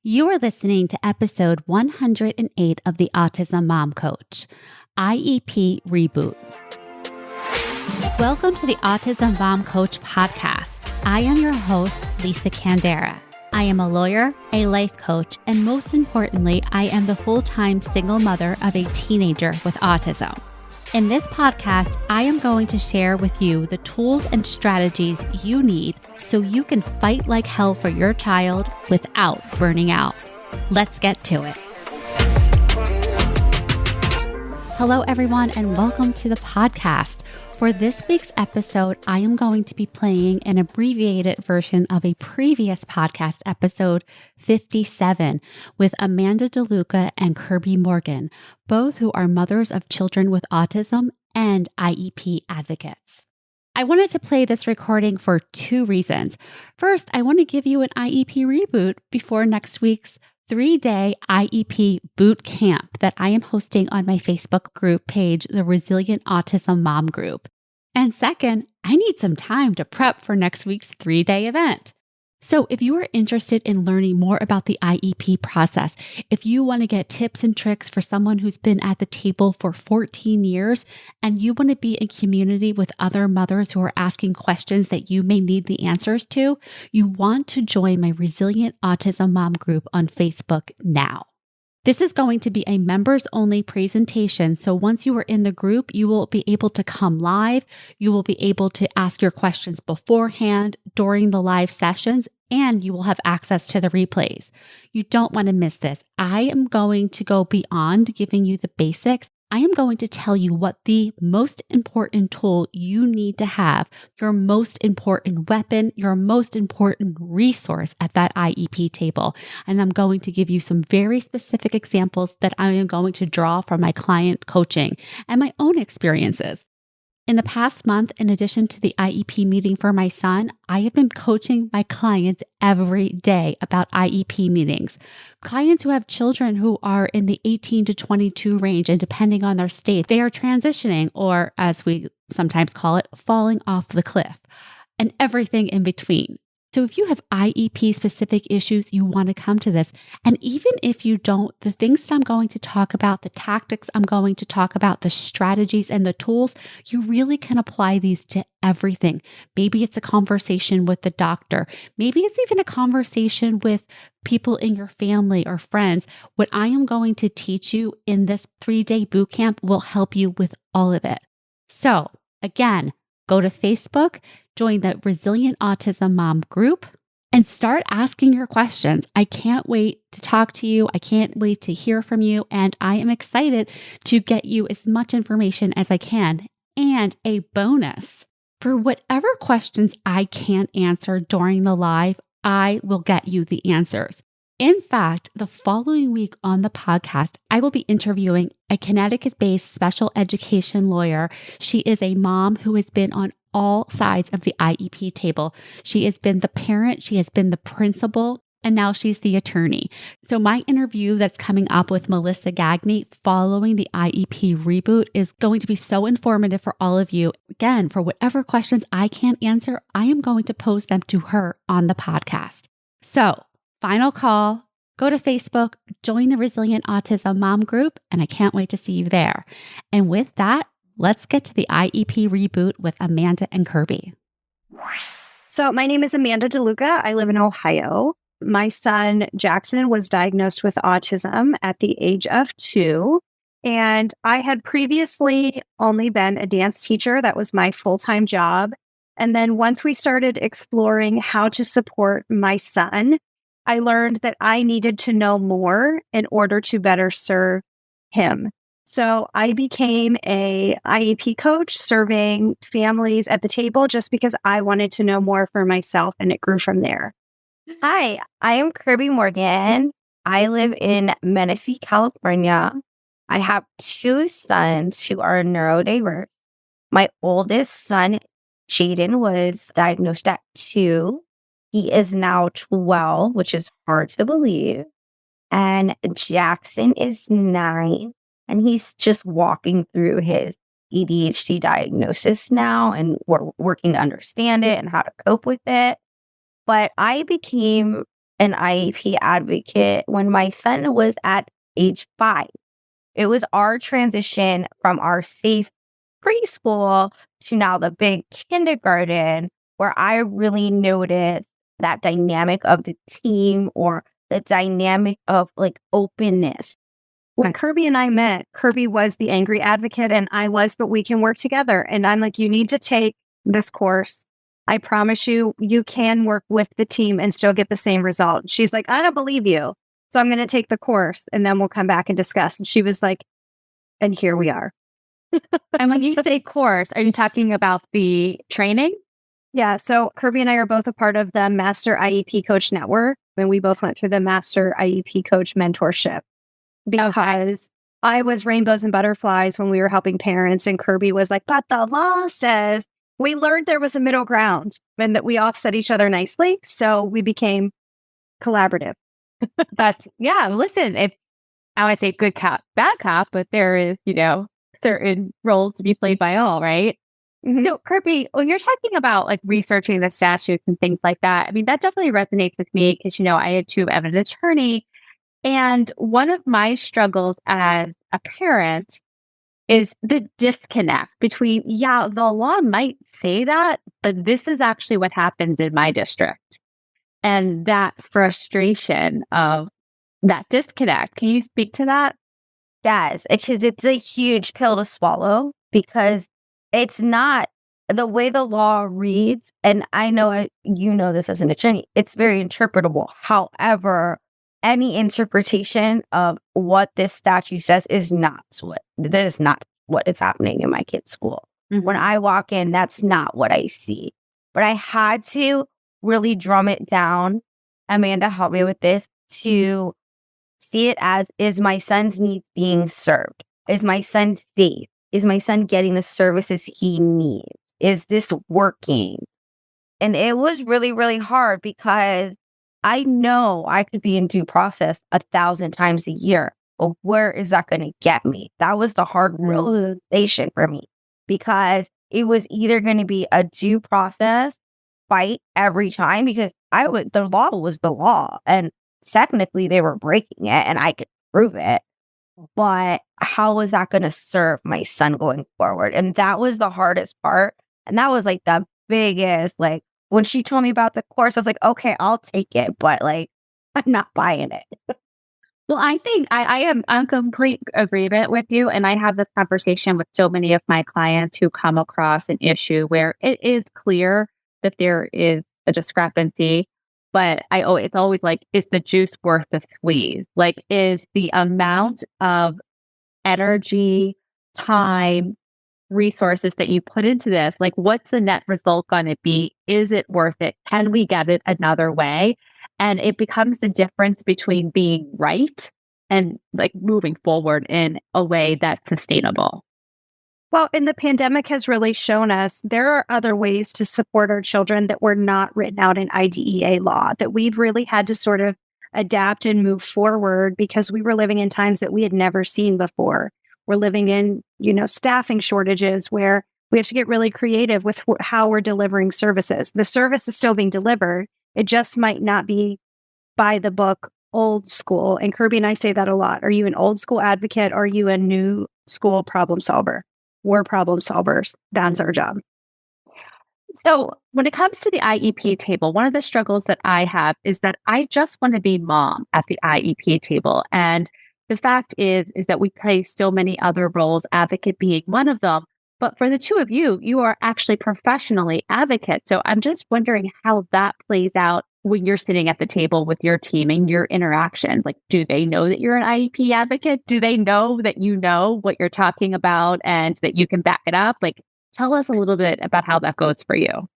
You are listening to episode 108 of the Autism Mom Coach, IEP Reboot. Welcome to the Autism Mom Coach Podcast. I am your host, Lisa Candera. I am a lawyer, a life coach, and most importantly, I am the full-time single mother of a teenager with autism. In this podcast, I am going to share with you the tools and strategies you need so you can fight like hell for your child without burning out. Let's get to it. Hello, everyone, and welcome to the podcast. For this week's episode, I am going to be playing an abbreviated version of a previous podcast episode 57 with Amanda DeLuca and Kirby Morgan, both who are mothers of children with autism and IEP advocates. I wanted to play this recording for two reasons. First, I want to give you an IEP reboot before next week's 3-day IEP boot camp that I am hosting on my Facebook group page, the Resilient Autism Mom Group. And second, I need some time to prep for next week's 3-day event. So if you are interested in learning more about the IEP process, if you want to get tips and tricks for someone who's been at the table for 14 years, and you want to be in community with other mothers who are asking questions that you may need the answers to, you want to join my Resilient Autism Mom Group on Facebook now. This is going to be a members-only presentation, so once you are in the group, you will be able to come live, you will be able to ask your questions beforehand, during the live sessions, and you will have access to the replays. You don't want to miss this. I am going to go beyond giving you the basics. I am going to tell you what the most important tool you need to have, your most important weapon, your most important resource at that IEP table. And I'm going to give you some very specific examples that I am going to draw from my client coaching and my own experiences. In the past month, in addition to the IEP meeting for my son, I have been coaching my clients every day about IEP meetings. Clients who have children who are in the 18 to 22 range, and depending on their state, they are transitioning, or as we sometimes call it, falling off the cliff, and everything in between. So if you have IEP specific issues, you want to come to this. And even if you don't, the things that I'm going to talk about, the tactics I'm going to talk about, the strategies and the tools, you really can apply these to everything. Maybe it's a conversation with the doctor. Maybe it's even a conversation with people in your family or friends. What I am going to teach you in this 3-day boot camp will help you with all of it. So again, go to Facebook, join the Resilient Autism Mom group, and start asking your questions. I can't wait to talk to you. I can't wait to hear from you. And I am excited to get you as much information as I can. And a bonus, for whatever questions I can't answer during the live, I will get you the answers. In fact, the following week on the podcast, I will be interviewing a Connecticut-based special education lawyer. She is a mom who has been on all sides of the IEP table. She has been the parent, she has been the principal, and now she's the attorney. So my interview that's coming up with Melissa Gagney following the IEP reboot is going to be so informative for all of you. Again, for whatever questions I can't answer, I am going to pose them to her on the podcast. So, final call, go to Facebook, join the Resilient Autism Mom group, and I can't wait to see you there. And with that, let's get to the IEP reboot with Amanda and Kirby. So my name is Amanda DeLuca. I live in Ohio. My son, Jackson, was diagnosed with autism at the age of 2. And I had previously only been a dance teacher. That was my full-time job. And then once we started exploring how to support my son, I learned that I needed to know more in order to better serve him. So I became a IEP coach serving families at the table just because I wanted to know more for myself, and it grew from there. Hi, I am Kirby Morgan. I live in Menifee, California. I have 2 sons who are neurodiverse. My oldest son, Jaden, was diagnosed at 2. He is now 12, which is hard to believe. And Jackson is 9. And he's just walking through his ADHD diagnosis now, and we're working to understand it and how to cope with it. But I became an IEP advocate when my son was at age 5. It was our transition from our safe preschool to now the big kindergarten, where I really noticed that dynamic of the team or the dynamic of like openness. When Kirby and I met, Kirby was the angry advocate and I was, but we can work together. And I'm like, you need to take this course. I promise you, you can work with the team and still get the same result. She's like, I don't believe you. So I'm going to take the course and then we'll come back and discuss. And she was like, and here we are. And when you say course, are you talking about the training? Yeah. So Kirby and I are both a part of the Master IEP Coach Network. And we both went through the Master IEP Coach Mentorship. Because I was rainbows and butterflies when we were helping parents, and Kirby was like, but the law says. We learned there was a middle ground and that we offset each other nicely. So we became collaborative. Listen, if I would say good cop, bad cop, but there is, certain roles to be played by all, right? Mm-hmm. So Kirby, when you're talking about like researching the statutes and things like that, I mean, that definitely resonates with me because, I am an attorney. And one of my struggles as a parent is the disconnect between, the law might say that, but this is actually what happens in my district. And that frustration of that disconnect. Can you speak to that? Yes, because it's a huge pill to swallow because it's not the way the law reads. And I know you know this as an attorney, it's very interpretable. However, any interpretation of what this statute says is not what is happening in my kid's school. Mm-hmm. When I walk in, that's not what I see. But I had to really drum it down. Amanda helped me with this to see it as, is my son's needs being served? Is my son safe? Is my son getting the services he needs? Is this working? And it was really, really hard because I know I could be in due process 1,000 times a year, but where is that going to get me? That was the hard realization for me because it was either going to be a due process fight every time because the law was the law and technically they were breaking it and I could prove it. But how was that going to serve my son going forward? And that was the hardest part. And that was like the biggest, like, when she told me about the course, I was like, okay, I'll take it, but like, I'm not buying it. Well, I think I am in complete agreement with you. And I have this conversation with so many of my clients who come across an issue where it is clear that there is a discrepancy, but it's always like, is the juice worth the squeeze? Like, is the amount of energy, time, resources that you put into this, like what's the net result going to be? Is it worth it? Can we get it another way? And it becomes the difference between being right and like moving forward in a way that's sustainable. Well, and the pandemic has really shown us there are other ways to support our children that were not written out in IDEA law, that we've really had to sort of adapt and move forward because we were living in times that we had never seen before. We're living in, staffing shortages where we have to get really creative with how we're delivering services. The service is still being delivered. It just might not be by the book, old school. And Kirby and I say that a lot. Are you an old school advocate? Or are you a new school problem solver? We're problem solvers. That's our job. So when it comes to the IEP table, one of the struggles that I have is that I just want to be mom at the IEP table. And the fact is that we play so many other roles, advocate being one of them. But for the two of you, you are actually professionally advocates. So I'm just wondering how that plays out when you're sitting at the table with your team and your interactions. Like, do they know that you're an IEP advocate? Do they know that you know what you're talking about and that you can back it up? Like, tell us a little bit about how that goes for you.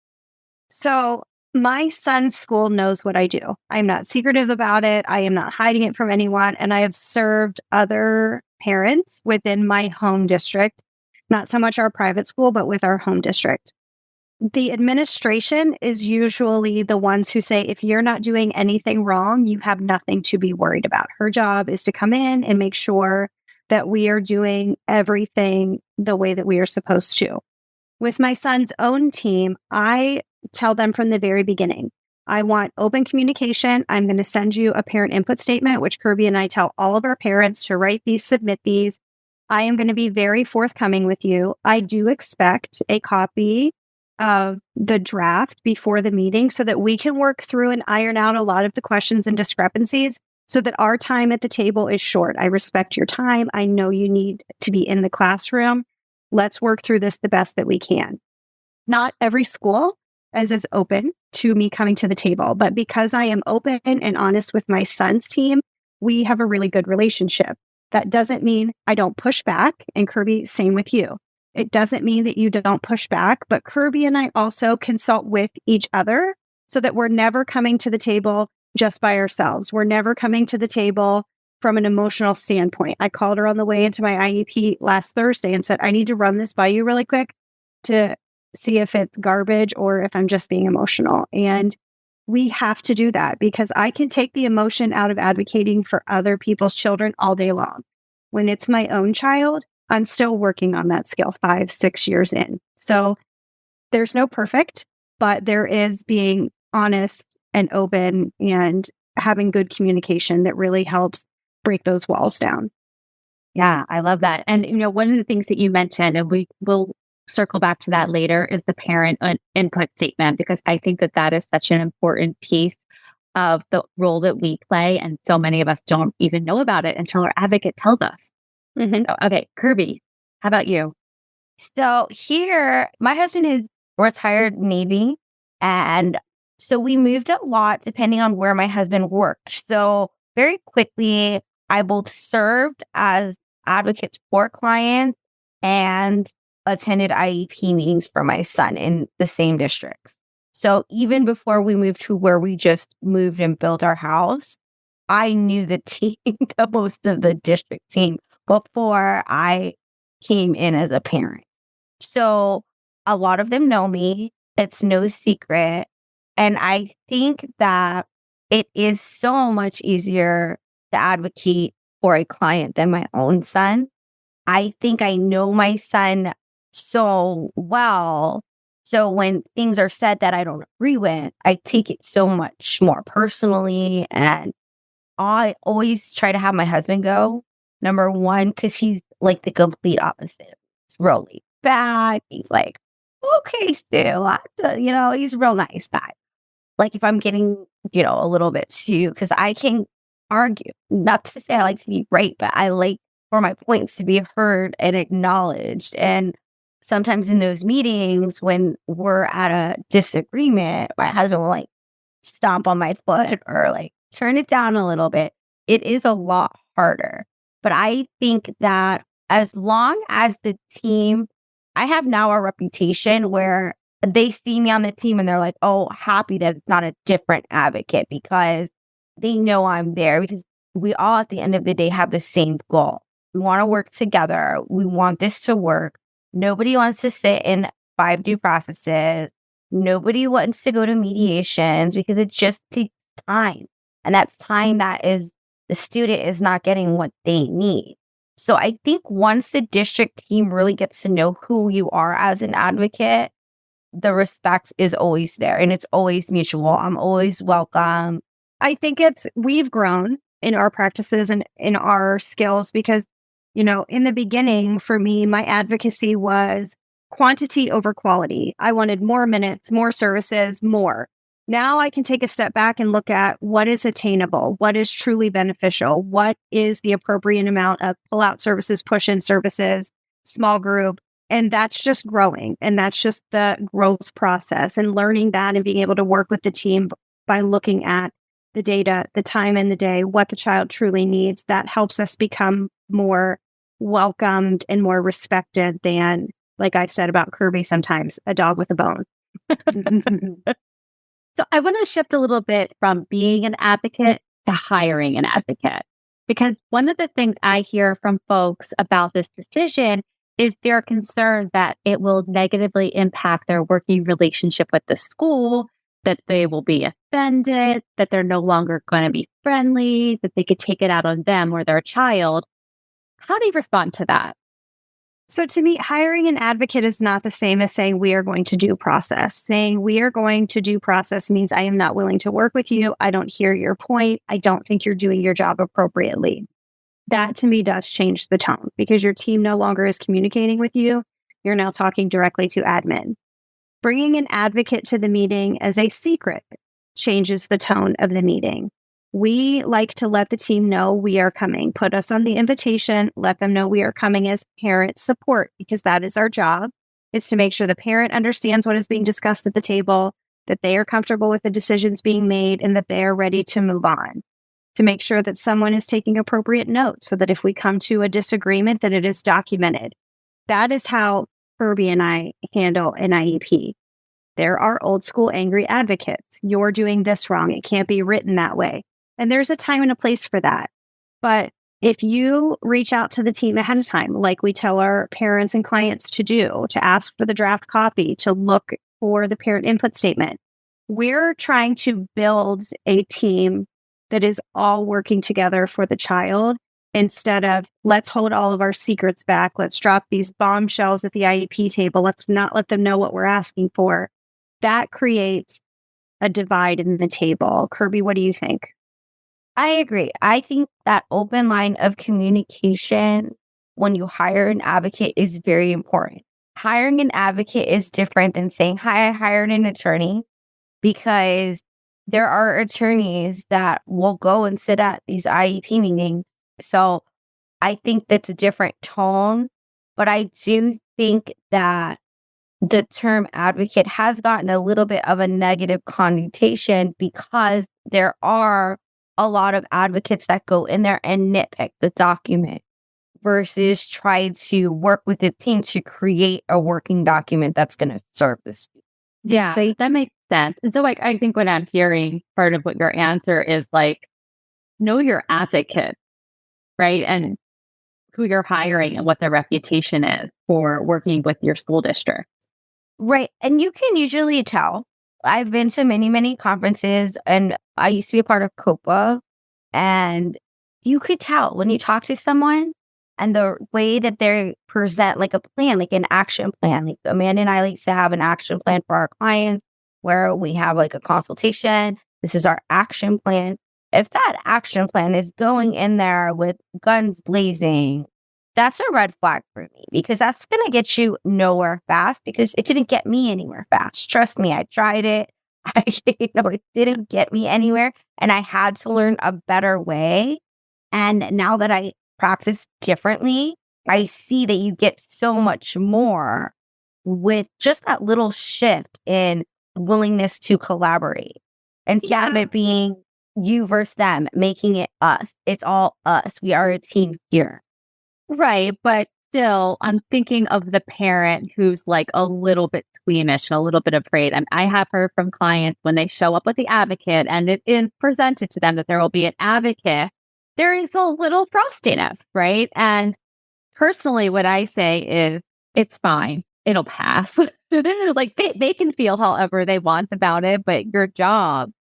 So my son's school knows what I do. I'm not secretive about it. I am not hiding it from anyone. And I have served other parents within my home district, not so much our private school, but with our home district. The administration is usually the ones who say, if you're not doing anything wrong, you have nothing to be worried about. Her job is to come in and make sure that we are doing everything the way that we are supposed to. With my son's own team, I tell them from the very beginning, I want open communication. I'm going to send you a parent input statement, which Kirby and I tell all of our parents to write these, submit these. I am going to be very forthcoming with you. I do expect a copy of the draft before the meeting so that we can work through and iron out a lot of the questions and discrepancies so that our time at the table is short. I respect your time. I know you need to be in the classroom. Let's work through this the best that we can. Not every school is as open to me coming to the table, but because I am open and honest with my son's team, we have a really good relationship. That doesn't mean I don't push back. And Kirby, same with you. It doesn't mean that you don't push back, but Kirby and I also consult with each other so that we're never coming to the table just by ourselves. We're never coming to the table from an emotional standpoint. I called her on the way into my IEP last Thursday and said, I need to run this by you really quick to see if it's garbage or if I'm just being emotional. And we have to do that because I can take the emotion out of advocating for other people's children all day long. When it's my own child, I'm still working on that skill 5-6 years in. So there's no perfect, but there is being honest and open and having good communication that really helps break those walls down. Yeah, I love that. And, one of the things that you mentioned, and we will circle back to that later, is the parent input statement, because I think that is such an important piece of the role that we play. And so many of us don't even know about it until our advocate tells us. Mm-hmm. So, okay, Kirby, how about you? So here, my husband is retired Navy, and so we moved a lot depending on where my husband worked. So very quickly, I both served as advocates for clients and attended IEP meetings for my son in the same districts. So even before we moved to where we just moved and built our house, I knew the team, the most of the district team before I came in as a parent. So a lot of them know me. It's no secret. And I think that it is so much easier to advocate for a client than my own son. I think I know my son so well. So when things are said that I don't agree with, I take it so much more personally. And I always try to have my husband go, number one, because he's like the complete opposite. He's really bad. He's like, okay, Stu, he's a real nice guy. Like if I'm getting, a little bit too, because I can argue, not to say I like to be right, but I like for my points to be heard and acknowledged. And sometimes in those meetings when we're at a disagreement, my husband will like stomp on my foot or like turn it down a little bit. It is a lot harder. But I think that as long as the team, I have now a reputation where they see me on the team and they're like, oh, happy that it's not a different advocate because they know I'm there, because we all at the end of the day have the same goal. We want to work together. We want this to work. Nobody wants to sit in 5 due processes. Nobody wants to go to mediations because it just takes time. And that's time that is the student is not getting what they need. So I think once the district team really gets to know who you are as an advocate, the respect is always there and it's always mutual. I'm always welcome. I think we've grown in our practices and in our skills because, in the beginning for me, my advocacy was quantity over quality. I wanted more minutes, more services, more. Now I can take a step back and look at what is attainable, what is truly beneficial, what is the appropriate amount of pull-out services, push-in services, small group. And that's just growing. And that's just the growth process and learning that and being able to work with the team by looking at the data, the time in the day, what the child truly needs. That helps us become more welcomed and more respected than, like I said about Kirby sometimes, a dog with a bone. So I want to shift a little bit from being an advocate to hiring an advocate, because one of the things I hear from folks about this decision is they're concerned that it will negatively impact their working relationship with the school, that they will be offended, that they're no longer going to be friendly, that they could take it out on them or their child. How do you respond to that? So to me, hiring an advocate is not the same as saying we are going to do process. Saying we are going to do process means I am not willing to work with you. I don't hear your point. I don't think you're doing your job appropriately. That to me does change the tone because your team no longer is communicating with you. You're now talking directly to admin. Bringing an advocate to the meeting as a secret changes the tone of the meeting. We like to let the team know we are coming. Put us on the invitation. Let them know we are coming as parent support because that is our job, is to make sure the parent understands what is being discussed at the table, that they are comfortable with the decisions being made, and that they are ready to move on. To make sure that someone is taking appropriate notes so that if we come to a disagreement, that it is documented. That is how Kirby and I handle an IEP. There are old school angry advocates. You're doing this wrong. It can't be written that way. And there's a time and a place for that. But if you reach out to the team ahead of time, like we tell our parents and clients to do, to ask for the draft copy, to look for the parent input statement, we're trying to build a team that is all working together for the child instead of let's hold all of our secrets back. Let's drop these bombshells at the IEP table. Let's not let them know what we're asking for. That creates a divide in the table. Kirby, what do you think? I agree. I think that open line of communication when you hire an advocate is very important. Hiring an advocate is different than saying, hi, I hired an attorney, because there are attorneys that will go and sit at these IEP meetings. So I think that's a different tone, but I do think that the term advocate has gotten a little bit of a negative connotation because there are a lot of advocates that go in there and nitpick the document versus try to work with the team to create a working document that's going to serve the student. Yeah, so that makes sense. And so I think what I'm hearing, part of what your answer is know your advocate, right? And who you're hiring and what their reputation is for working with your school district. Right. And you can usually tell. I've been to many, many conferences, and I used to be a part of COPA, and you could tell when you talk to someone and the way that they present like a plan, like an action plan. Like Amanda and I like to have an action plan for our clients where we have like a consultation. This is our action plan. If that action plan is going in there with guns blazing, that's a red flag for me because that's going to get you nowhere fast because it didn't get me anywhere fast. Trust me, I tried it. It didn't get me anywhere, and I had to learn a better way. And now that I practice differently, I see that you get so much more with just that little shift in willingness to collaborate. Instead of it being you versus them, making it us. It's all us. We are a team here. Right. But still, I'm thinking of the parent who's a little bit squeamish and a little bit afraid. And I have heard from clients when they show up with the advocate and it is presented to them that there will be an advocate, there is a little frostiness, right? And personally, what I say is it's fine. It'll pass. They can feel however they want about it, but your job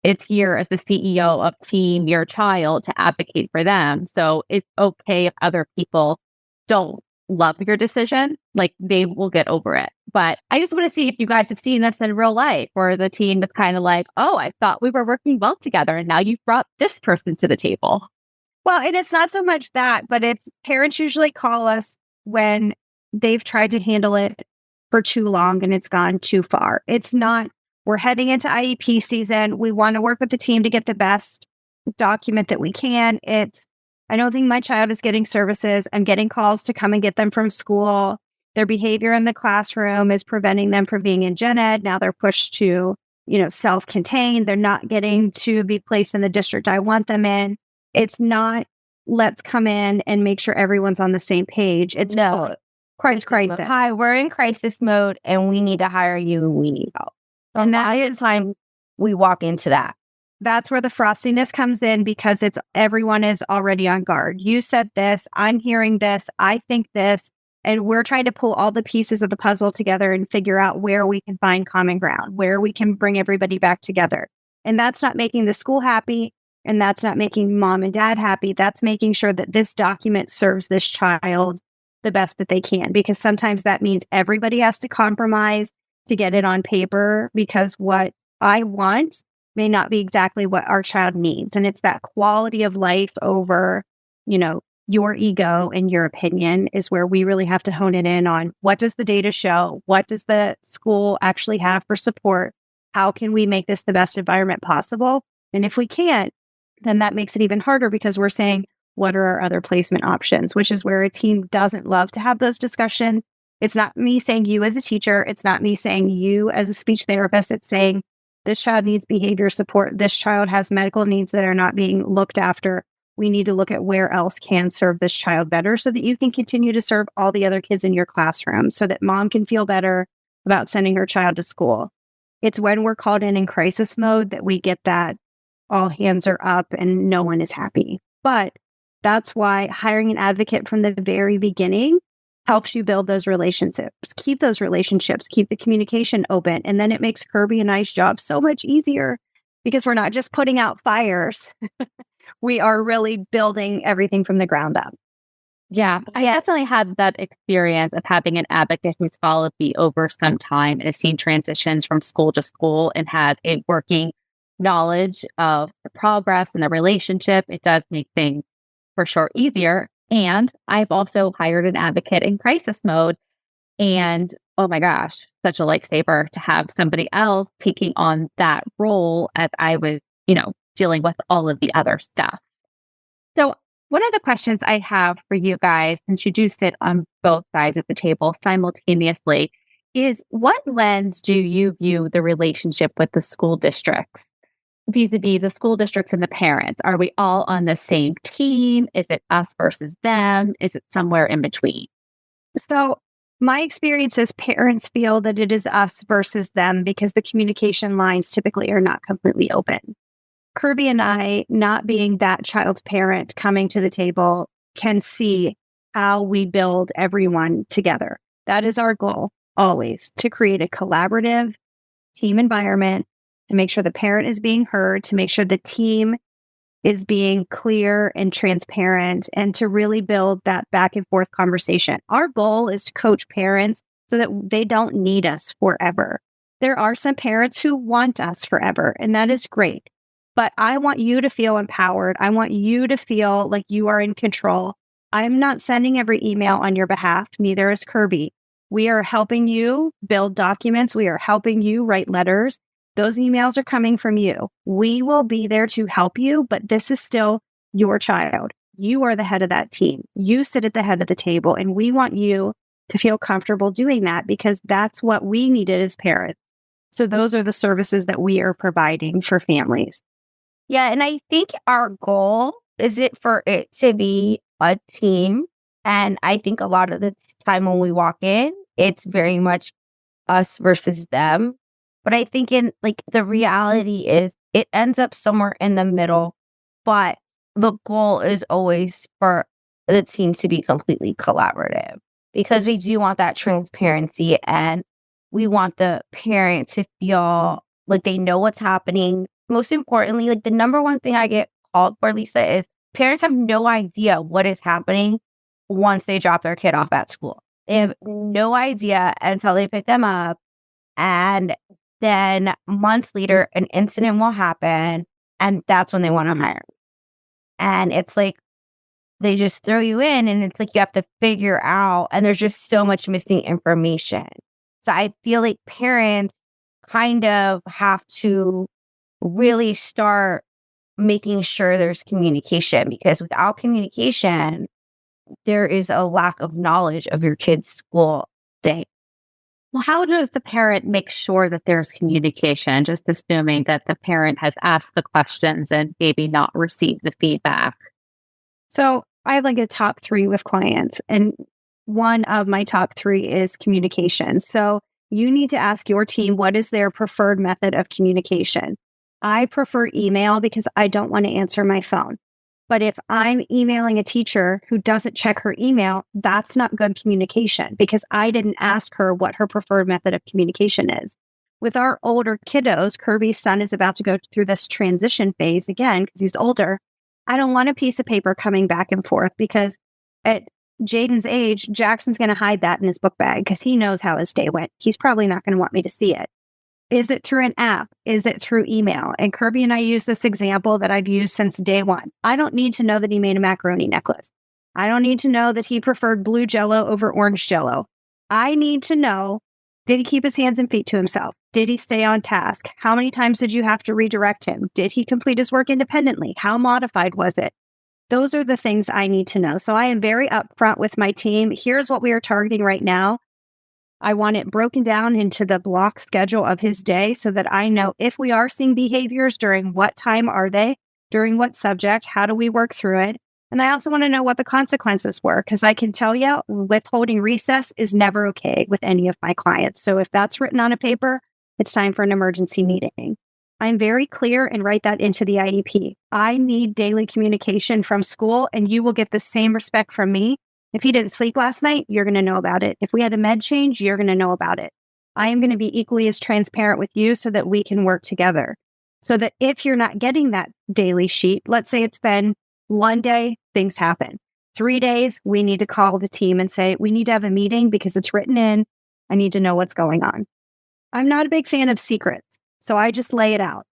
is here as the CEO of team, your child, to advocate for them. So it's okay if other people don't love your decision, they will get over it. But I just want to see if you guys have seen this in real life, where the team is kind of oh, I thought we were working well together, and now you've brought this person to the table. Well, and it's not so much that, but it's parents usually call us when they've tried to handle it for too long and it's gone too far. It's not, we're heading into IEP season. We want to work with the team to get the best document that we can. I don't think my child is getting services. I'm getting calls to come and get them from school. Their behavior in the classroom is preventing them from being in gen ed. Now they're pushed to, self-contained. They're not getting to be placed in the district I want them in. It's not, let's come in and make sure everyone's on the same page. It's no crisis. Hi, we're in crisis mode and we need to hire you and we need help. And that is time we walk into that. That's where the frostiness comes in because everyone is already on guard. You said this, I'm hearing this, I think this, and we're trying to pull all the pieces of the puzzle together and figure out where we can find common ground, where we can bring everybody back together. And that's not making the school happy. And that's not making mom and dad happy. That's making sure that this document serves this child the best that they can, because sometimes that means everybody has to compromise to get it on paper, because what I want may not be exactly what our child needs. And it's that quality of life over, your ego and your opinion is where we really have to hone it in on what does the data show? What does the school actually have for support? How can we make this the best environment possible? And if we can't, then that makes it even harder, because we're saying, what are our other placement options? Which is where a team doesn't love to have those discussions. It's not me saying you as a teacher. It's not me saying you as a speech therapist. It's saying this child needs behavior support. This child has medical needs that are not being looked after. We need to look at where else can serve this child better so that you can continue to serve all the other kids in your classroom, so that mom can feel better about sending her child to school. It's when we're called in crisis mode that we get that all hands are up and no one is happy. But that's why hiring an advocate from the very beginning helps you build those relationships, keep those relationships, keep the communication open. And then it makes Kirby and I's job so much easier, because we're not just putting out fires. We are really building everything from the ground up. Yeah, I definitely had that experience of having an advocate who's followed me over some time and has seen transitions from school to school and has a working knowledge of the progress and the relationship. It does make things for sure easier. And I've also hired an advocate in crisis mode. And oh my gosh, such a lifesaver to have somebody else taking on that role as I was, dealing with all of the other stuff. So one of the questions I have for you guys, since you do sit on both sides of the table simultaneously, is what lens do you view the relationship with the school districts vis-a-vis the school districts and the parents? Are we all on the same team? Is it us versus them? Is it somewhere in between? So my experience is parents feel that it is us versus them, because the communication lines typically are not completely open. Kirby and I, not being that child's parent coming to the table, can see how we build everyone together. That is our goal, always, to create a collaborative team environment, to make sure the parent is being heard, to make sure the team is being clear and transparent, and to really build that back and forth conversation. Our goal is to coach parents so that they don't need us forever. There are some parents who want us forever, and that is great. But I want you to feel empowered. I want you to feel like you are in control. I'm not sending every email on your behalf. Neither is Kirby. We are helping you build documents. We are helping you write letters. Those emails are coming from you. We will be there to help you, but this is still your child. You are the head of that team. You sit at the head of the table, and we want you to feel comfortable doing that, because that's what we needed as parents. So those are the services that we are providing for families. Yeah, and I think our goal is for it to be a team. And I think a lot of the time when we walk in, it's very much us versus them. But I think the reality is it ends up somewhere in the middle. But the goal is always for the team to be completely collaborative, because we do want that transparency, and we want the parent to feel like they know what's happening. Most importantly, the number one thing I get called for, Lisa, is parents have no idea what is happening once they drop their kid off at school. They have no idea until they pick them up. And then months later, an incident will happen. And that's when they want to hire. And it's like, they just throw you in, and it's like you have to figure out. And there's just so much missing information. So I feel like parents kind of have to really start making sure there's communication, because without communication, there is a lack of knowledge of your kid's school day. Well, how does the parent make sure that there's communication? Just assuming that the parent has asked the questions and maybe not received the feedback. So I have a top 3 with clients, and one of my top 3 is communication. So you need to ask your team, what is their preferred method of communication? I prefer email because I don't want to answer my phone. But if I'm emailing a teacher who doesn't check her email, that's not good communication, because I didn't ask her what her preferred method of communication is. With our older kiddos, Kirby's son is about to go through this transition phase again because he's older. I don't want a piece of paper coming back and forth, because at Jaden's age, Jackson's going to hide that in his book bag because he knows how his day went. He's probably not going to want me to see it. Is it through an app? Is it through email? And Kirby and I use this example that I've used since day one. I don't need to know that he made a macaroni necklace. I don't need to know that he preferred blue Jell-O over orange Jell-O. I need to know, did he keep his hands and feet to himself? Did he stay on task? How many times did you have to redirect him? Did he complete his work independently? How modified was it? Those are the things I need to know. So I am very upfront with my team. Here's what we are targeting right now. I want it broken down into the block schedule of his day so that I know if we are seeing behaviors, during what time are they, during what subject, how do we work through it? And I also want to know what the consequences were, because I can tell you withholding recess is never okay with any of my clients. So if that's written on a paper, it's time for an emergency meeting. I'm very clear and write that into the IEP. I need daily communication from school, and you will get the same respect from me. If he didn't sleep last night, you're going to know about it. If we had a med change, you're going to know about it. I am going to be equally as transparent with you so that we can work together. So that if you're not getting that daily sheet, let's say it's been 1 day, things happen. 3 days, we need to call the team and say, we need to have a meeting because it's written in. I need to know what's going on. I'm not a big fan of secrets, so I just lay it out.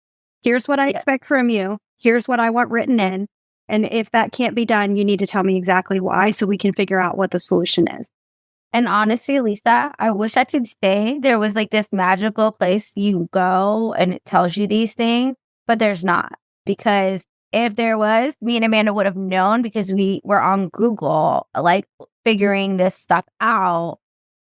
Here's what I expect from you. Here's what I want written in. And if that can't be done, you need to tell me exactly why so we can figure out what the solution is. And honestly, Lisa, I wish I could say there was like this magical place you go and it tells you these things, but there's not. Because if there was, me and Amanda would have known because we were on Google, like figuring this stuff out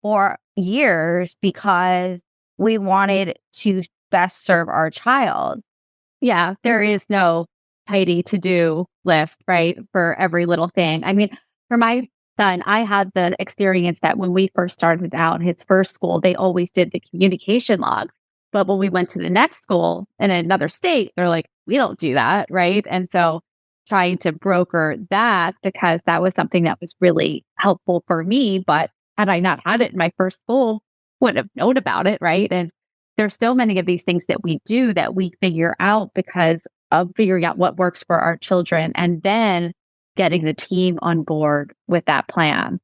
for years because we wanted to best serve our child. Yeah, there is no tidy to-do list, right, for every little thing. I mean, for my son, I had the experience that when we first started out his first school, they always did the communication logs. But when we went to the next school in another state, they're like, we don't do that, right? And so trying to broker that, because that was something that was really helpful for me. But had I not had it in my first school, wouldn't have known about it, right? And there's so many of these things that we do that we figure out because of figuring out what works for our children and then getting the team on board with that plan.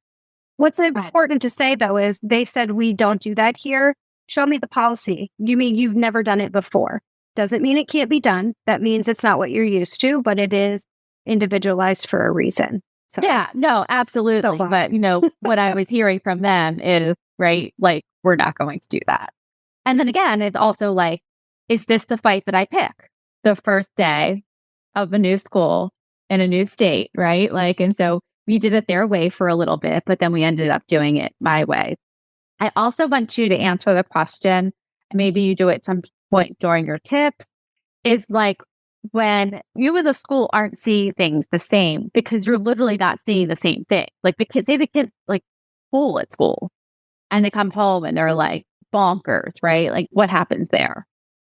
What's important to say, though, is they said, we don't do that here. Show me the policy. You mean you've never done it before? Doesn't mean it can't be done. That means it's not what you're used to, but it is individualized for a reason. So, yeah, no, absolutely. But, what I was hearing from them is, right, like, we're not going to do that. And then again, it's also like, is this the fight that I pick? The first day of a new school in a new state, right? Like, and so we did it their way for a little bit, but then we ended up doing it my way. I also want you to answer the question, maybe you do it at some point during your tips, is like when you as a school aren't seeing things the same because you're literally not seeing the same thing. Like the kids, say the kids like full at school and they come home and they're like bonkers, right? Like what happens there?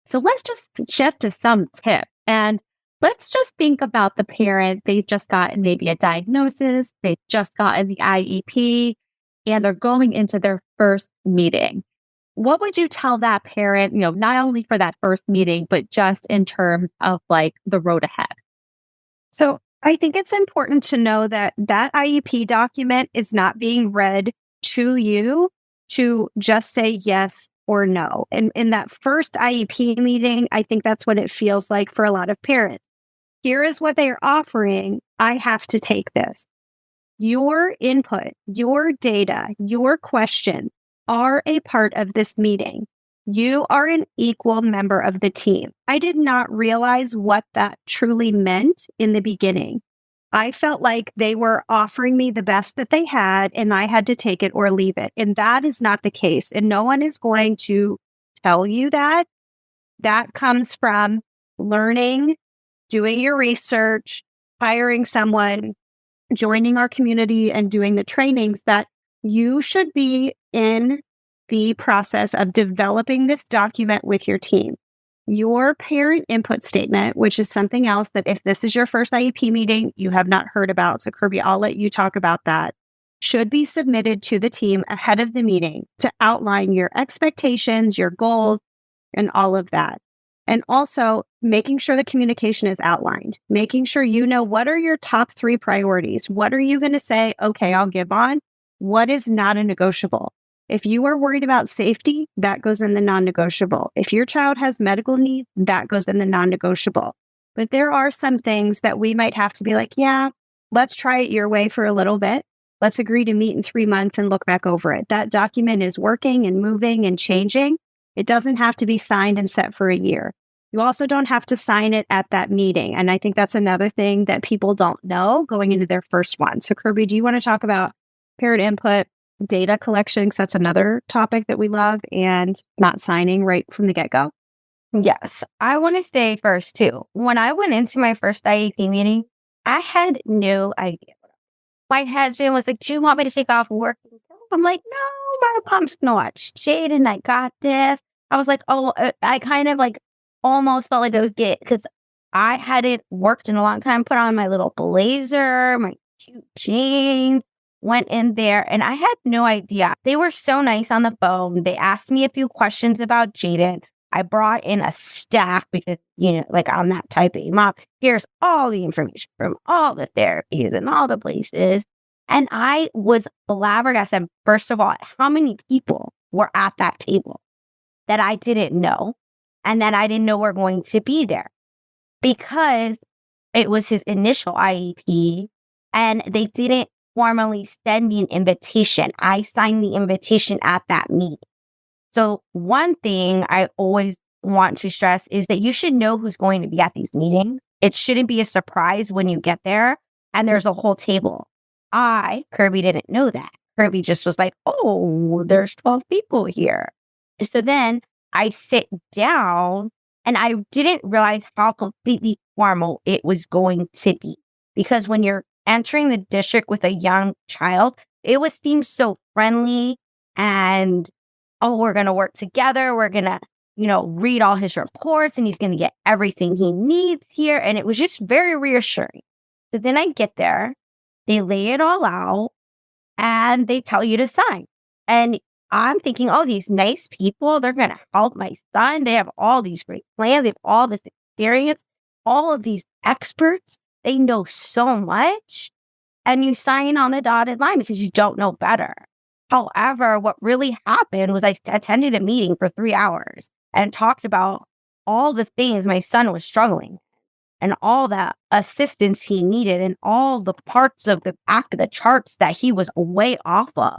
So let's just shift to some tip and let's just think about the parent. They've just gotten maybe a diagnosis. They've just gotten the IEP and they're going into their first meeting. What would you tell that parent, not only for that first meeting, but just in terms of like the road ahead? So I think it's important to know that that IEP document is not being read to you to just say yes or no. And in that first IEP meeting, I think that's what it feels like for a lot of parents. Here is what they are offering. I have to take this. Your input, your data, your questions are a part of this meeting. You are an equal member of the team. I did not realize what that truly meant in the beginning. I felt like they were offering me the best that they had, and I had to take it or leave it. And that is not the case. And no one is going to tell you that. That comes from learning, doing your research, hiring someone, joining our community, and doing the trainings. That you should be in the process of developing this document with your team. Your parent input statement, which is something else that if this is your first IEP meeting, you have not heard about. So Kirby, I'll let you talk about that. Should be submitted to the team ahead of the meeting to outline your expectations, your goals, and all of that. And also making sure the communication is outlined, making sure you know what are your top 3 priorities. What are you going to say, okay, I'll give on? What is not a negotiable? If you are worried about safety, that goes in the non-negotiable. If your child has medical needs, that goes in the non-negotiable. But there are some things that we might have to be like, yeah, let's try it your way for a little bit. Let's agree to meet in 3 months and look back over it. That document is working and moving and changing. It doesn't have to be signed and set for a year. You also don't have to sign it at that meeting. And I think that's another thing that people don't know going into their first one. So Kirby, do you want to talk about parent input, data collection? Because that's another topic that we love, and not signing right from the get-go. Yes, I want to say first too. When I went into my first IEP meeting, I had no idea. My husband was like, "Do you want me to take off work?" I'm like, "No, my mom's gonna watch Jaden. I got this." I was like, "Oh," I kind of like almost felt like I was getting, because I hadn't worked in a long time. Put on my little blazer, my cute jeans, went in there, and I had no idea. They were so nice on the phone. They asked me a few questions about Jaden. I brought in a stack because, like I'm that type of mom. Here's all the information from all the therapies and all the places. And I was flabbergasted, first of all, at how many people were at that table that I didn't know and that I didn't know were going to be there, because it was his initial IEP and they didn't formally send me an invitation. I signed the invitation at that meeting. So one thing I always want to stress is that you should know who's going to be at these meetings. It shouldn't be a surprise when you get there and there's a whole table. Kirby, didn't know that. Kirby just was like, oh, there's 12 people here. So then I sit down and I didn't realize how completely formal it was going to be. Because when you're entering the district with a young child, it would seem so friendly and, oh, we're going to work together. We're going to, read all his reports and he's going to get everything he needs here. And it was just very reassuring. So then I get there, they lay it all out and they tell you to sign. And I'm thinking, oh, these nice people, they're going to help my son. They have all these great plans. They have all this experience, all of these experts. They know so much. And you sign on the dotted line because you don't know better. However, what really happened was I attended a meeting for 3 hours and talked about all the things my son was struggling and all the assistance he needed and all the parts of the back of the charts that he was way off of.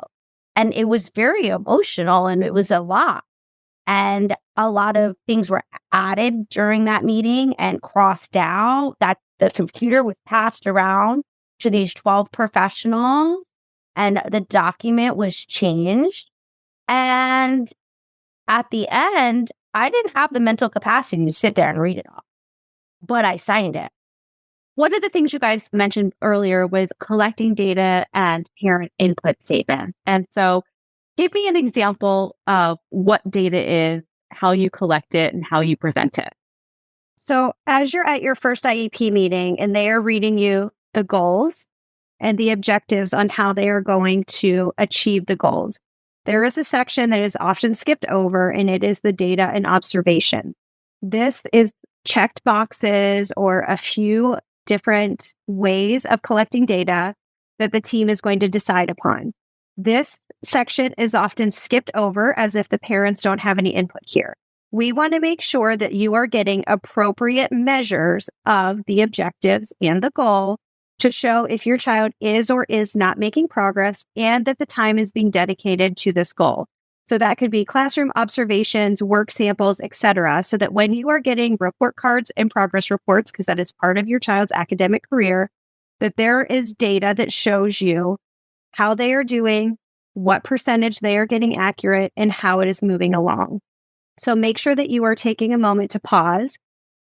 And it was very emotional and it was a lot. And a lot of things were added during that meeting and crossed out. That the computer was passed around to these 12 professionals and the document was changed. And at the end, I didn't have the mental capacity to sit there and read it all, but I signed it. One of the things you guys mentioned earlier was collecting data and parent input statement. And so give me an example of what data is, how you collect it, and how you present it. So as you're at your first IEP meeting and they are reading you the goals and the objectives on how they are going to achieve the goals, there is a section that is often skipped over, and it is the data and observation. This is checked boxes or a few different ways of collecting data that the team is going to decide upon. This section is often skipped over as if the parents don't have any input here. We want to make sure that you are getting appropriate measures of the objectives and the goal to show if your child is or is not making progress and that the time is being dedicated to this goal. So that could be classroom observations, work samples, etc. So that when you are getting report cards and progress reports, because that is part of your child's academic career, that there is data that shows you how they are doing, what percentage they are getting accurate, and how it is moving along. So make sure that you are taking a moment to pause,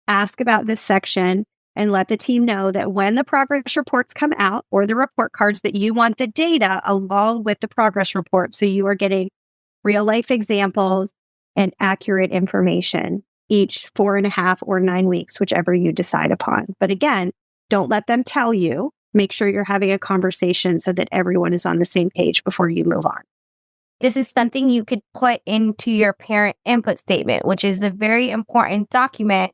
ask about this section, and let the team know that when the progress reports come out or the report cards, that you want the data along with the progress report. So you are getting real life examples and accurate information each 4.5 or 9 weeks, whichever you decide upon. But again, don't let them tell you. Make sure you're having a conversation so that everyone is on the same page before you move on. this is something you could put into your parent input statement, which is a very important document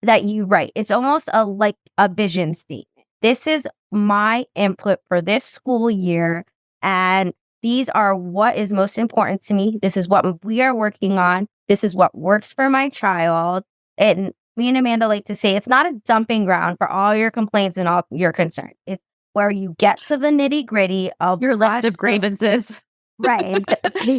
that you write. It's almost like a vision statement. This is my input for this school year, and these are what is most important to me. This is what we are working on. This is what works for my child. And me and Amanda like to say it's not a dumping ground for all your complaints and all your concerns. It's where you get to the nitty gritty of your list of grievances. Right.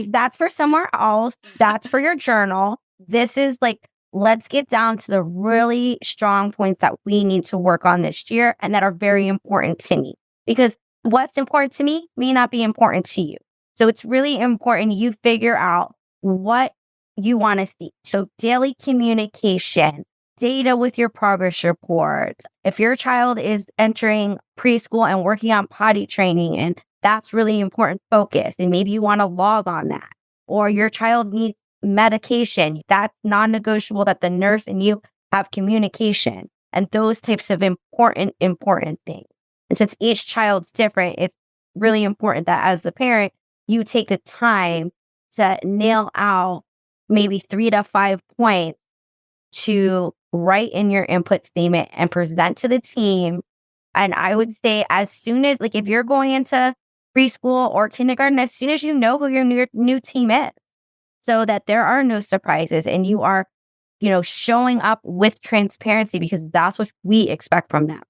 That's for somewhere else. That's for your journal. This is like, let's get down to the really strong points that we need to work on this year and that are very important to me. Because what's important to me may not be important to you. So it's really important you figure out what you want to see. So daily communication, data with your progress reports. If your child is entering preschool and working on potty training, and that's really important focus, and maybe you want to log on that. Or your child needs medication, that's non-negotiable that the nurse and you have communication, and those types of important things. And since each child's different, it's really important that as the parent, you take the time to nail out maybe 3 to 5 points to write in your input statement and present to the team. And I would say as soon as, like if you're going into preschool or kindergarten, as soon as you know who your new team is, so that there are no surprises and you are, showing up with transparency, because that's what we expect from them.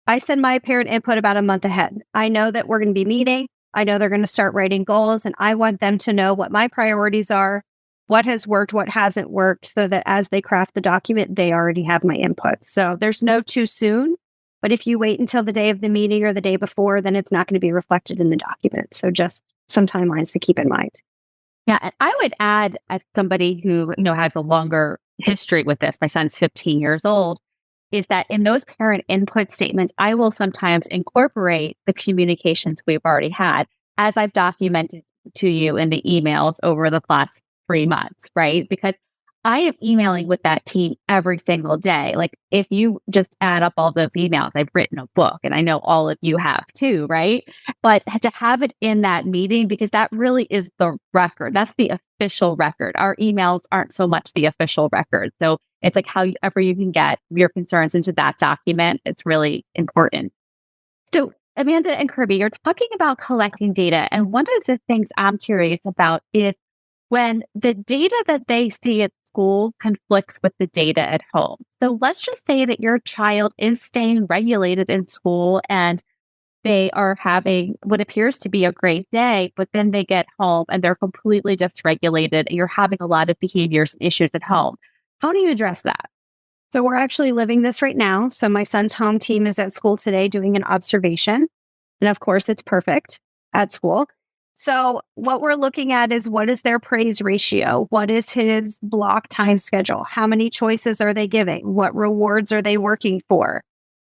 I send my parent input about a month ahead. I know that we're going to be meeting. I know they're going to start writing goals, and I want them to know what my priorities are, what has worked, what hasn't worked, so that as they craft the document, they already have my input. So there's no too soon, but if you wait until the day of the meeting or the day before, then it's not going to be reflected in the document. So just some timelines to keep in mind. Yeah, and I would add, as somebody who has a longer history with this, my son's 15 years old, is that in those parent input statements, I will sometimes incorporate the communications we've already had, as I've documented to you in the emails over the last 3 months, right? Because I am emailing with that team every single day. Like if you just add up all those emails, I've written a book, and I know all of you have too, right? But to have it in that meeting, because that really is the record. That's the official record. Our emails aren't so much the official record. So it's like however you can get your concerns into that document. It's really important. So Amanda and Kirby, you're talking about collecting data. And one of the things I'm curious about is when the data that they see at school conflicts with the data at home. So let's just say that your child is staying regulated in school and they are having what appears to be a great day, but then they get home and they're completely dysregulated and you're having a lot of behaviors and issues at home. How do you address that? So we're actually living this right now. So my son's home team is at school today doing an observation. And of course, it's perfect at school. So what we're looking at is, what is their praise ratio? What is his block time schedule? How many choices are they giving? What rewards are they working for?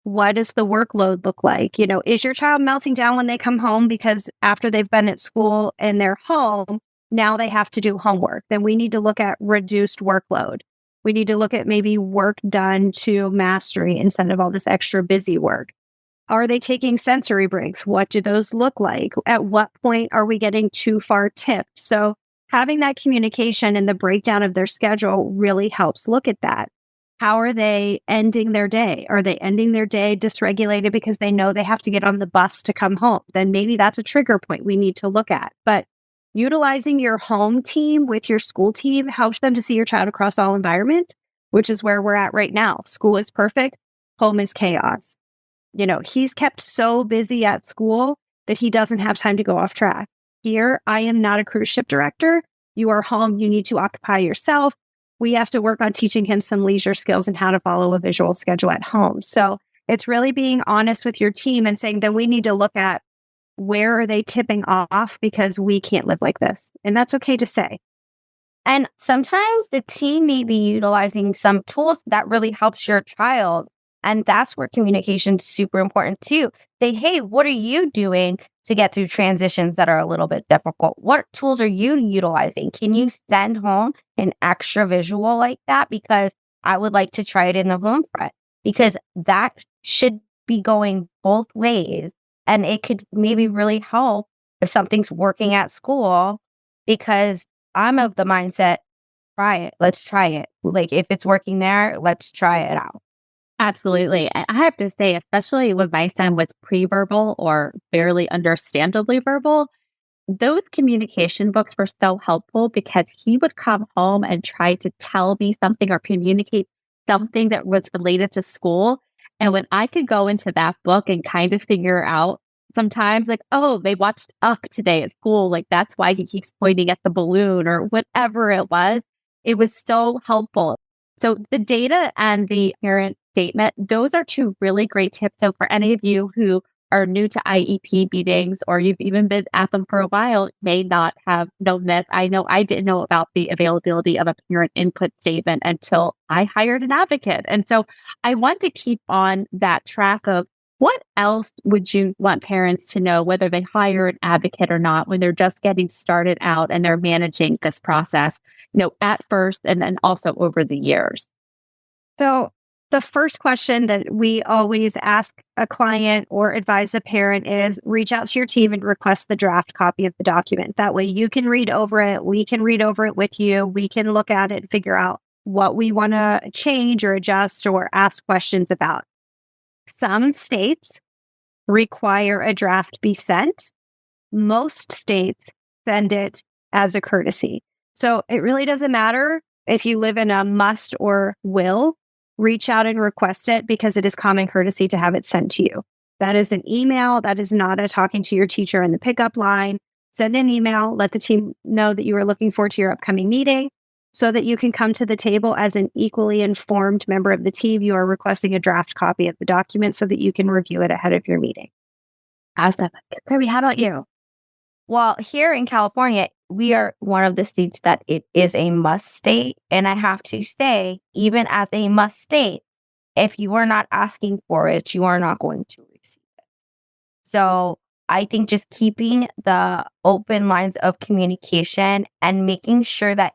What does the workload look like? Is your child melting down when they come home because after they've been at school and they're home, now they have to do homework? Then we need to look at reduced workload. We need to look at maybe work done to mastery instead of all this extra busy work. Are they taking sensory breaks? What do those look like? At what point are we getting too far tipped? So having that communication and the breakdown of their schedule really helps look at that. How are they ending their day? Are they ending their day dysregulated because they know they have to get on the bus to come home? Then maybe that's a trigger point we need to look at. But utilizing your home team with your school team helps them to see your child across all environments, which is where we're at right now. School is perfect. Home is chaos. He's kept so busy at school that he doesn't have time to go off track. Here, I am not a cruise ship director. You are home. You need to occupy yourself. We have to work on teaching him some leisure skills and how to follow a visual schedule at home. So it's really being honest with your team and saying that we need to look at where are they tipping off, because we can't live like this. And that's okay to say. And sometimes the team may be utilizing some tools that really helps your child. And that's where communication is super important too. Say, hey, what are you doing to get through transitions that are a little bit difficult? What tools are you utilizing? Can you send home an extra visual like that? Because I would like to try it in the home front, because that should be going both ways. And it could maybe really help if something's working at school because I'm of the mindset, try it. Let's try it. Like if it's working there, let's try it out. Absolutely. And I have to say, especially when my son was pre-verbal or barely understandably verbal, those communication books were so helpful because he would come home and try to tell me something or communicate something that was related to school. And when I could go into that book and kind of figure out sometimes, like, oh, they watched Up today at school, like that's why he keeps pointing at the balloon or whatever it was so helpful. So the data and the parent statement, those are two really great tips. So for any of you who are new to IEP meetings or you've even been at them for a while, may not have known this. I know I didn't know about the availability of a parent input statement until I hired an advocate. And so I want to keep on that track of what else would you want parents to know, whether they hire an advocate or not, when they're just getting started out and they're managing this process, at first and then also over the years? So the first question that we always ask a client or advise a parent is reach out to your team and request the draft copy of the document. That way you can read over it. We can read over it with you. We can look at it and figure out what we want to change or adjust or ask questions about. Some states require a draft be sent. Most states send it as a courtesy. So it really doesn't matter if you live in a must or will. Reach out and request it because it is common courtesy to have it sent to you. That is an email. That is not a talking to your teacher in the pickup line. Send an email. Let the team know that you are looking forward to your upcoming meeting so that you can come to the table as an equally informed member of the team. You are requesting a draft copy of the document so that you can review it ahead of your meeting. Awesome. Kirby, how about you? Well, here in California, we are one of the states that it is a must state. And I have to say, even as a must state, if you are not asking for it, you are not going to receive it. So I think just keeping the open lines of communication and making sure that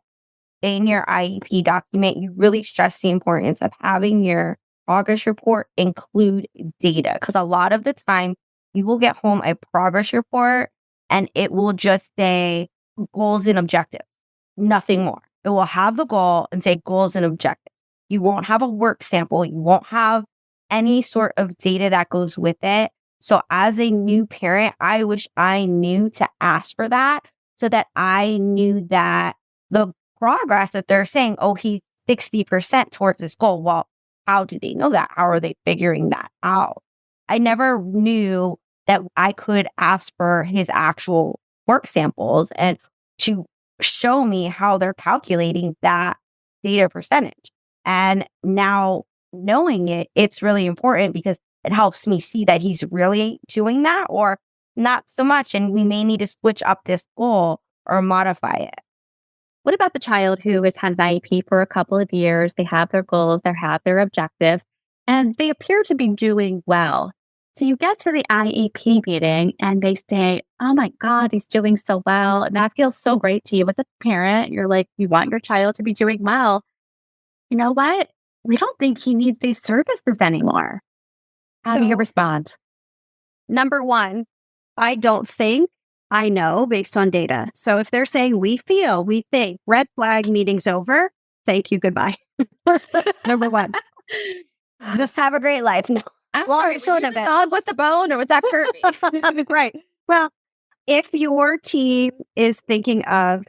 in your IEP document, you really stress the importance of having your progress report include data. Because a lot of the time, you will get home a progress report and it will just say goals and objectives, nothing more. It will have the goal and say goals and objectives. You won't have a work sample. You won't have any sort of data that goes with it. So as a new parent, I wish I knew to ask for that so that I knew that the progress that they're saying, oh, he's 60% towards this goal. Well, how do they know that? How are they figuring that out? I never knew that I could ask for his actual work samples and to show me how they're calculating that data percentage. And now knowing it, it's really important because it helps me see that he's really doing that or not so much. And we may need to switch up this goal or modify it. What about the child who has had an IEP for a couple of years? They have their goals, they have their objectives, and they appear to be doing well. So you get to the IEP meeting and they say, oh my God, he's doing so well. And that feels so great to you as a parent. You're like, you want your child to be doing well. You know what? We don't think he needs these services anymore. How do you respond? Number one, I don't think, I know based on data. So if they're saying we feel, we think, red flag, meeting's over, thank you, goodbye. Number one. Just have a great life. No. Dog with the bone or with that Kirby? Right. Well, if your team is thinking of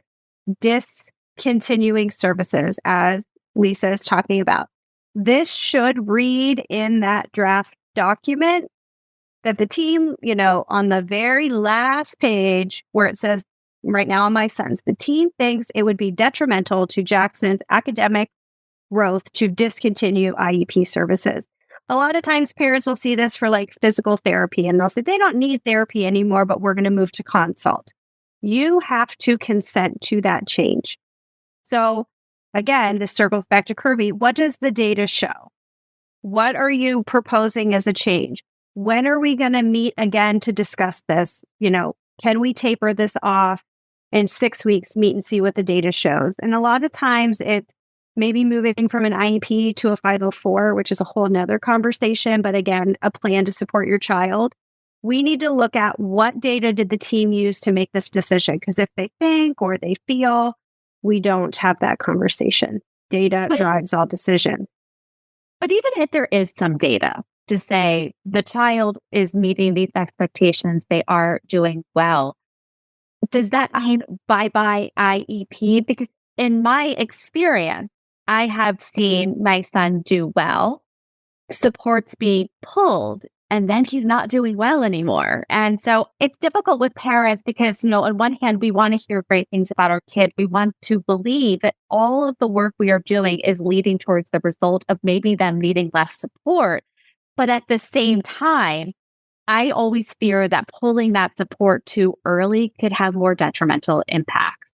discontinuing services, as Lisa is talking about, this should read in that draft document that the team, on the very last page where it says, right now on my son's, the team thinks it would be detrimental to Jackson's academic growth to discontinue IEP services. A lot of times parents will see this for like physical therapy and they'll say they don't need therapy anymore, but we're going to move to consult. You have to consent to that change. So again, this circles back to Kirby. What does the data show? What are you proposing as a change? When are we going to meet again to discuss this? Can we taper this off in 6 weeks, meet and see what the data shows? And a lot of times it's maybe moving from an IEP to a 504, which is a whole nother conversation. But again, a plan to support your child. we need to look at what data did the team use to make this decision? Because if they think or they feel, we don't have that conversation. Data drives all decisions. But even if there is some data to say the child is meeting these expectations, they are doing well, does that mean bye-bye IEP? Because in my experience, I have seen my son do well, supports be pulled, and then he's not doing well anymore. And so it's difficult with parents because, on one hand, we want to hear great things about our kid. We want to believe that all of the work we are doing is leading towards the result of maybe them needing less support. But at the same time, I always fear that pulling that support too early could have more detrimental impacts.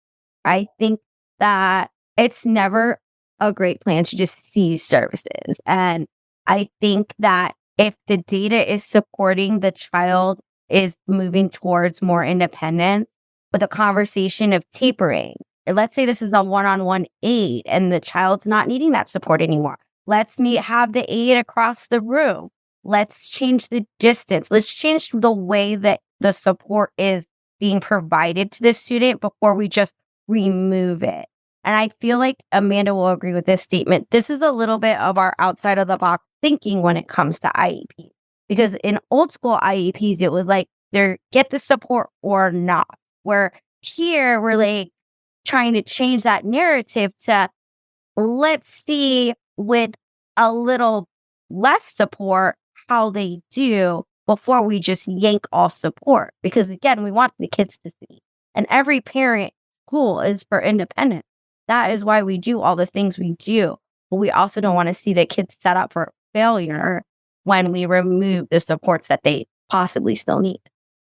I think that it's never a great plan to just cease services. And I think that if the data is supporting the child is moving towards more independence, with a conversation of tapering, let's say this is a one-on-one aid and the child's not needing that support anymore. Let's have the aid across the room. Let's change the distance. Let's change the way that the support is being provided to the student before we just remove it. And I feel like Amanda will agree with this statement. This is a little bit of our outside of the box thinking when it comes to IEP. Because in old school IEPs, it was like, they get the support or not. Where here, we're like trying to change that narrative to, let's see with a little less support how they do before we just yank all support. Because again, we want the kids to see. And every parent school is for independence. That is why we do all the things we do. But we also don't want to see the kids set up for failure when we remove the supports that they possibly still need.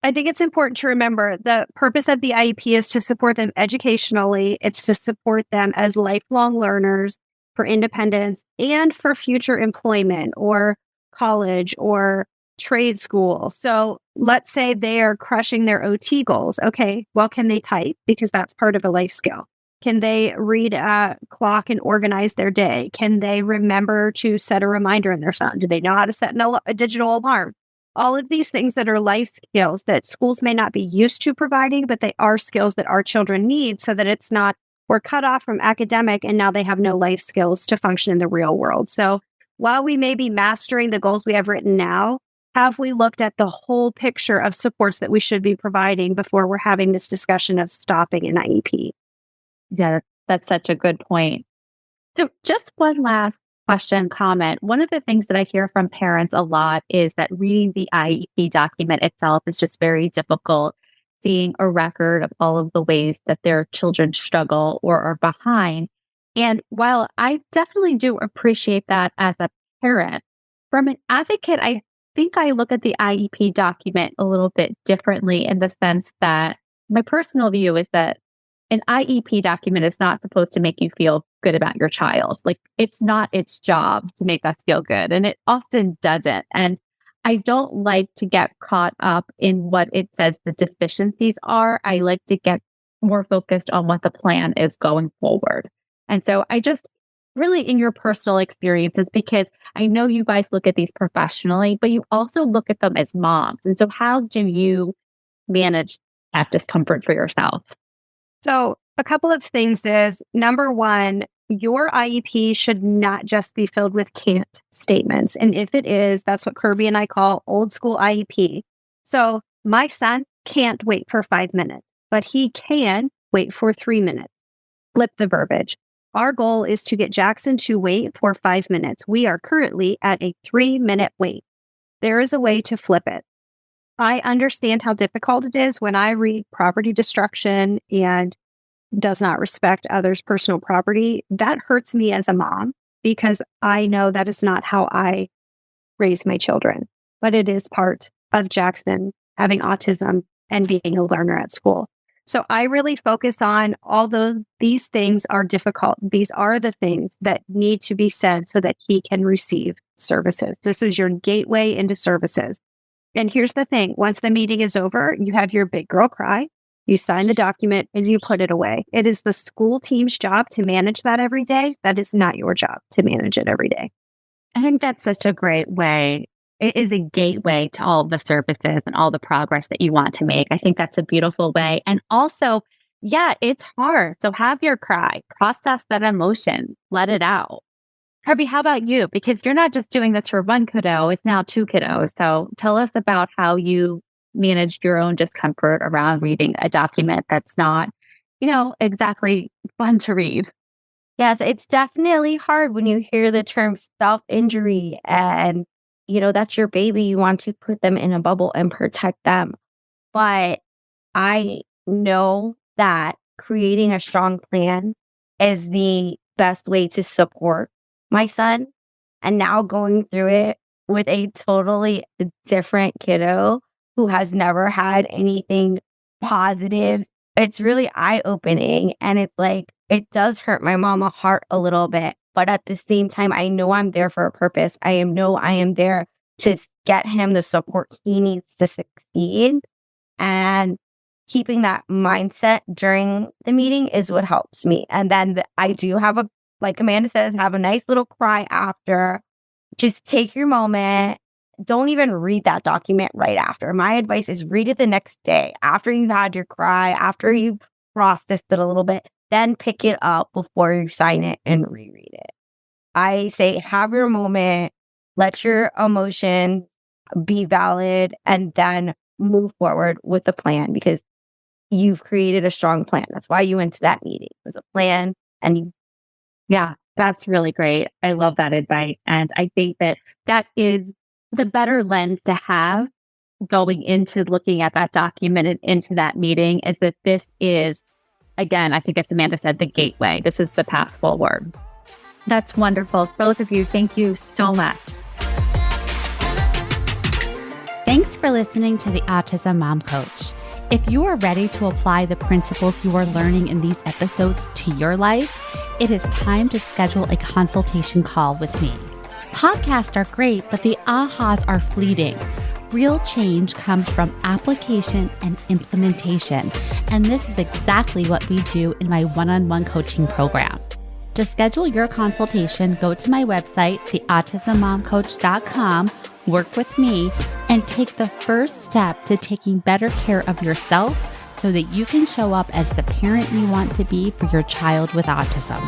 I think it's important to remember the purpose of the IEP is to support them educationally. It's to support them as lifelong learners for independence and for future employment or college or trade school. So let's say they are crushing their OT goals. Okay, well, can they type? Because that's part of a life skill. Can they read a clock and organize their day? Can they remember to set a reminder in their phone? Do they know how to set a digital alarm? All of these things that are life skills that schools may not be used to providing, but they are skills that our children need so that it's not, we're cut off from academic and now they have no life skills to function in the real world. So while we may be mastering the goals we have written now, have we looked at the whole picture of supports that we should be providing before we're having this discussion of stopping an IEP? Yeah, that's such a good point. So just one last question, comment. One of the things that I hear from parents a lot is that reading the IEP document itself is just very difficult, seeing a record of all of the ways that their children struggle or are behind. And while I definitely do appreciate that as a parent, from an advocate, I think I look at the IEP document a little bit differently in the sense that my personal view is that an IEP document is not supposed to make you feel good about your child. Like, it's not its job to make us feel good, and it often doesn't. And I don't like to get caught up in what it says the deficiencies are. I like to get more focused on what the plan is going forward. And so I just really, in your personal experiences, because I know you guys look at these professionally, but you also look at them as moms. And so how do you manage that discomfort for yourself? So a couple of things is, number one, your IEP should not just be filled with can't statements. And if it is, that's what Kirby and I call old school IEP. So my son can't wait for 5 minutes, but he can wait for 3 minutes. Flip the verbiage. Our goal is to get Jackson to wait for 5 minutes. We are currently at a 3-minute wait. There is a way to flip it. I understand how difficult it is when I read property destruction and does not respect others' personal property. That hurts me as a mom because I know that is not how I raise my children, but it is part of Jackson having autism and being a learner at school. So I really focus on these things are difficult. These are the things that need to be said so that he can receive services. This is your gateway into services. And here's the thing. Once the meeting is over, you have your big girl cry, you sign the document, and you put it away. It is the school team's job to manage that every day. That is not your job to manage it every day. I think that's such a great way it is a gateway to all of the services and all the progress that you want to make. I think that's a beautiful way. And also, yeah, it's hard. So have your cry, process that emotion, let it out. Kirby, how about you? Because you're not just doing this for one kiddo, it's now 2 kiddos. So tell us about how you managed your own discomfort around reading a document that's not, exactly fun to read. Yes, it's definitely hard when you hear the term self-injury and, that's your baby. You want to put them in a bubble and protect them. But I know that creating a strong plan is the best way to support my son. And now going through it with a totally different kiddo who has never had anything positive, it's really eye-opening. And it's like, it does hurt my mama heart a little bit. But at the same time, I know I'm there for a purpose. I am there to get him the support he needs to succeed. And keeping that mindset during the meeting is what helps me. And then I do have like Amanda says, have a nice little cry after. Just take your moment. Don't even read that document right after. My advice is read it the next day after you've had your cry, after you've processed it a little bit, then pick it up before you sign it and reread it. I say have your moment, let your emotions be valid, and then move forward with the plan because you've created a strong plan. That's why you went to that meeting. It was a plan. And yeah, that's really great. I love that advice. And I think that is the better lens to have going into looking at that document and into that meeting is that this is, again, I think as Amanda said, the gateway. This is the path forward. That's wonderful. For both of you, thank you so much. Thanks for listening to the Autism Mom Coach. If you are ready to apply the principles you are learning in these episodes to your life, it is time to schedule a consultation call with me. Podcasts are great, but the ahas are fleeting. Real change comes from application and implementation, and this is exactly what we do in my one-on-one coaching program. To schedule your consultation, go to my website, theautismmomcoach.com, work with me, and take the first step to taking better care of yourself so that you can show up as the parent you want to be for your child with autism.